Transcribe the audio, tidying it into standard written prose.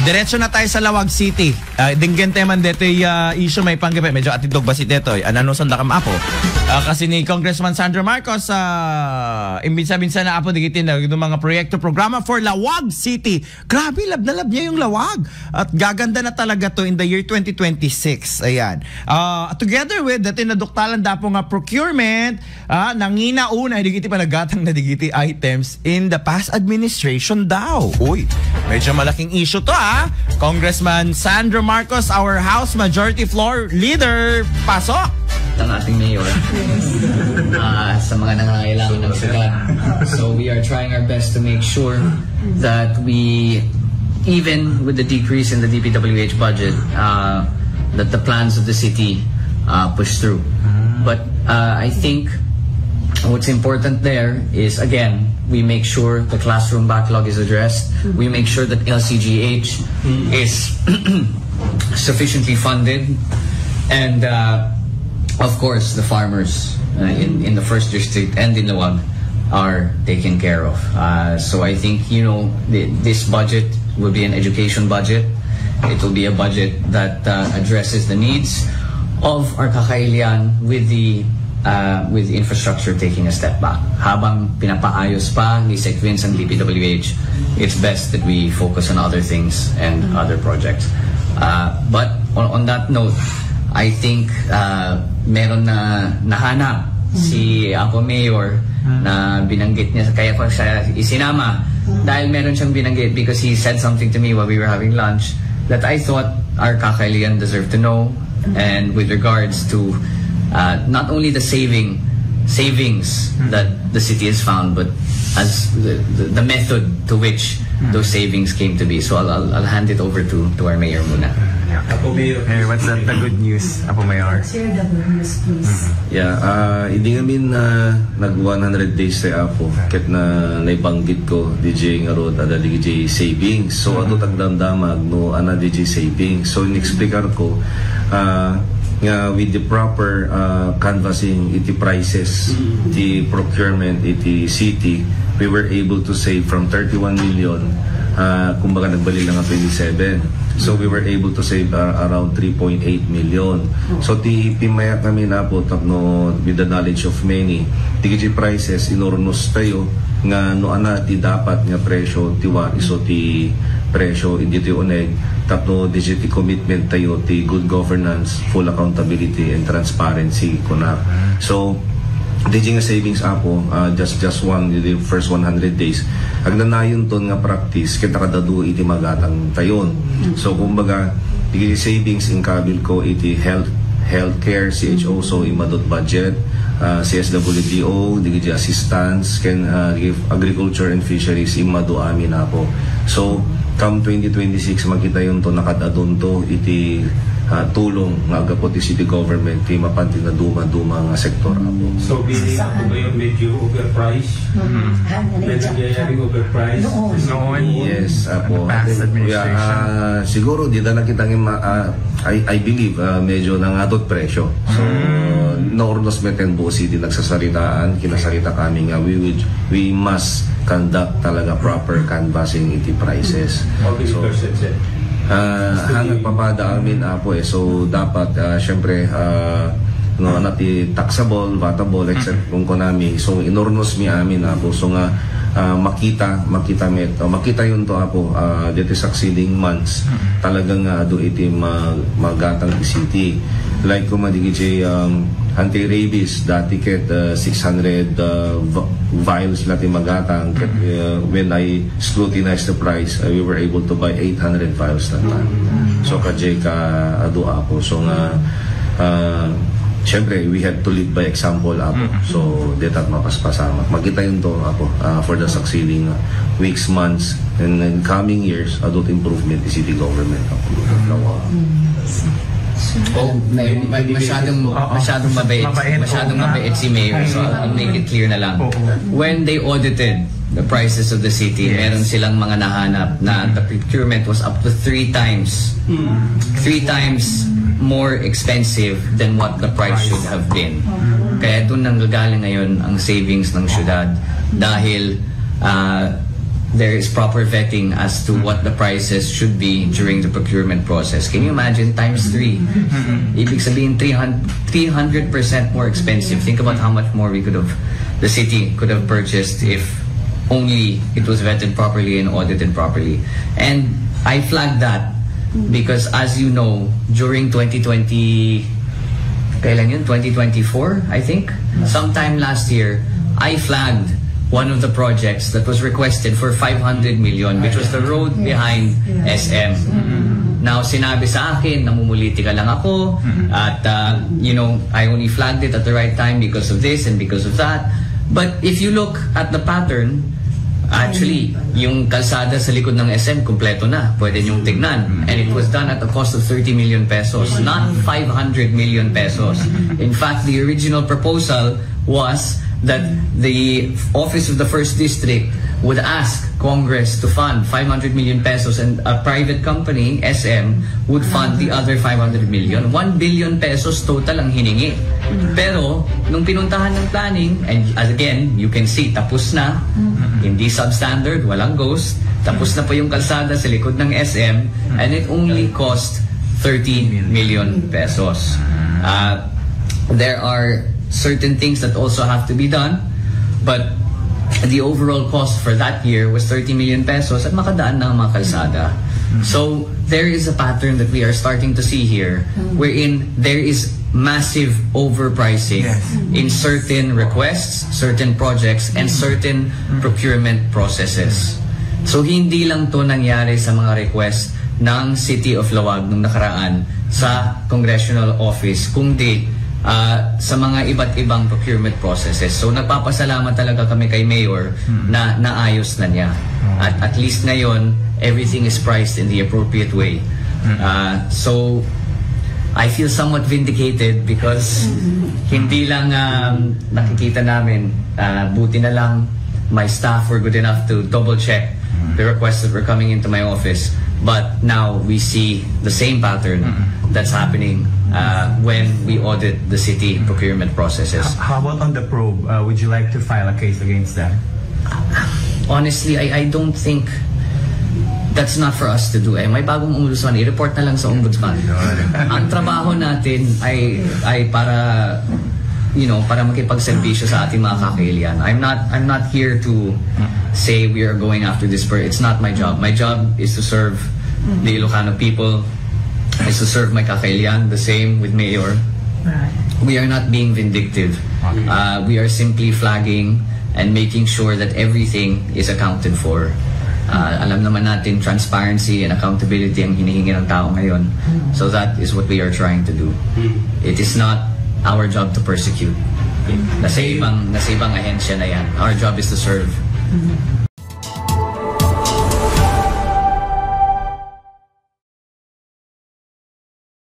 Diretso na tayo sa Lawag City. Dinggen teman dito issue may panggabi. Medyo atidog ba si dito? Ananusan da kam apo. Kasi ni Congressman Sandro Marcos, imbinsa-binsa na apo digitin na yung mga proyekto programa for Lawag City. Grabe, lab na lab niya yung Lawag. At gaganda na talaga to in the year 2026. Ayan. Together with dati naduktalan dapo nga procurement, nangina una, digiti pa nagatang na digiti items in the past administration daw. Uy, medyo malaking issue to Congressman Sandro Marcos, our House Majority Floor Leader. Pasok! Ang ating mayor sa mga nangangailangan ng syudad. So we are trying our best to make sure that we, even with the decrease in the DPWH budget, that the plans of the city push through. But I think what's important there is, again, we make sure the classroom backlog is addressed. We make sure that LCGH is sufficiently funded. And, of course, the farmers in the first district and in Lawag are taken care of. So I think, this budget will be an education budget. It will be a budget that addresses the needs of our Kakailian with the infrastructure taking a step back. Habang pinapaayos pa ni Sec Vince ang DPWH, it's best that we focus on other things and other projects. But on that note, I think meron na nahanap si Apo Mayor na binanggit niya, kaya ko siya isinama dahil meron siyang binanggit because he said something to me while we were having lunch that I thought our Kakailian deserved to know, and with regards to not only the savings that the city has found, but as the method to which those savings came to be. So I'll hand it over to our mayor muna. Apo Mayor. Hey, what's the good news, Apo Mayor? Share the good news, please. Hindi kami nag 100 days sa Apo. Kahit na naibanggit ko, DJ nga road, ada DJ savings. So ato tagdamdamag, no, ana DJ savings. So in-explicar ko, with the proper canvassing iti prices, the procurement iti city, we were able to save from 31 million, kumbaga nagbali lang ang 27. So we were able to save around 3.8 million. So pimaya kami na po no, with the knowledge of many, tigiti prices inornos tayo nga no ana ti dapat nga presyo tiwa iso ti presyo hindi ti uneg tapno digiti commitment tayo ti good governance, full accountability and transparency kuna. So DJ nga savings Apo, just one the first 100 days agnanayon ton nga practice kita kadadu iti magatang tayon. So kumbaga iti savings in kabil ko iti healthcare CHO so imadot budget, CSWDO digiti assistance can give agriculture and fisheries imado amin Apo. So come 2026 makita yun to nakadadon to iti tulong nga agapot ti city government ti mapantin na duma nga sektor Apo. So biling ako ngayon medyo overpriced? Medyo overpriced? Noon. Yes Apo. Past administration. Siguro di na kita I believe medyo nangatot presyo. So Nornos Meten Bo City nagsasaritaan, kinasarita kami nga we must conduct talaga proper canvassing iti prices. So hangat papada amin Apo so dapat syempre no nati taxable, vatable except kung konami so inornos mi amin Apo so nga makita yun to Apo dito succeeding months talagang do iti magatang city like kung madigiti anti-rabies dati ket 600 vials natin magatang when I scrutinized the price we were able to buy 800 vials na time. So kajay ka adu Apo so nga syempre we had to lead by example Apo. So detat mapaspasama makita yun to Apo for the succeeding weeks, months and in coming years adult improvement the city government Apo. Masyadong mabait si Mayor, so I'll make it clear na lang. When they audited the prices of the city, meron silang mga nahanap na the procurement was up to 3 times more expensive than what the price should have been. Kaya doon nanggagaling ngayon ang savings ng syudad dahil there is proper vetting as to what the prices should be during the procurement process. Can you imagine times 3? Ibig sabihin 300% more expensive. Think about how much more the city could have purchased if only it was vetted properly and audited properly. And I flagged that because, as you know, during 2020, kailan yun? 2024, I think? Sometime last year, I flagged one of the projects that was requested for 500 million, which was the road behind SM. Now, sinabi sa akin, namumuliti ka lang ako, at, I only flagged it at the right time because of this and because of that. But if you look at the pattern, actually, yung kalsada sa likod ng SM, kompleto na. Pwede niyong tignan. And it was done at a cost of 30 million pesos, not 500 million pesos. In fact, the original proposal was that the Office of the First District would ask Congress to fund 500 million pesos and a private company, SM, would fund the other 500 million. 1 billion pesos total ang hiningi. Pero, nung pinuntahan ng planning, and again, you can see, tapos na, hindi substandard, walang ghost, tapos na po yung kalsada sa likod ng SM, and it only cost 30 million pesos. There are certain things that also have to be done, but the overall cost for that year was 30 million pesos at makadaan ng mga kalsada. So there is a pattern that we are starting to see here, wherein there is massive overpricing in certain requests, certain projects, and certain procurement processes. So hindi lang to nangyari sa mga request ng City of Lawag nung nakaraan sa Congressional Office, kundi sa mga iba't ibang procurement processes. So nagpapasalamat talaga kami kay Mayor na naayos na niya. At least ngayon, everything is priced in the appropriate way. So I feel somewhat vindicated because hindi lang nakikita namin, buti na lang my staff were good enough to double check the requests that were coming into my office. But now we see the same pattern that's happening when we audit the city procurement processes. How about on the probe? Would you like to file a case against that? Honestly, I don't think that's not for us to do. May bagong ombudsman, i-report na lang sa ombudsman. Ang trabaho natin ay para para makipagserbisyo sa ating mga kakailian. I'm not here to say we are going after this person. It's not my job. My job is to serve the Ilocano people, is to serve my kakailian. The same with Mayor. We are not being vindictive. We are simply flagging and making sure that everything is accounted for. Alam naman natin, transparency and accountability ang hinihingi ng tao ngayon. So that is what we are trying to do. It is not our job to persecute. Nasa ibang ahensya na yan. Our job is to serve.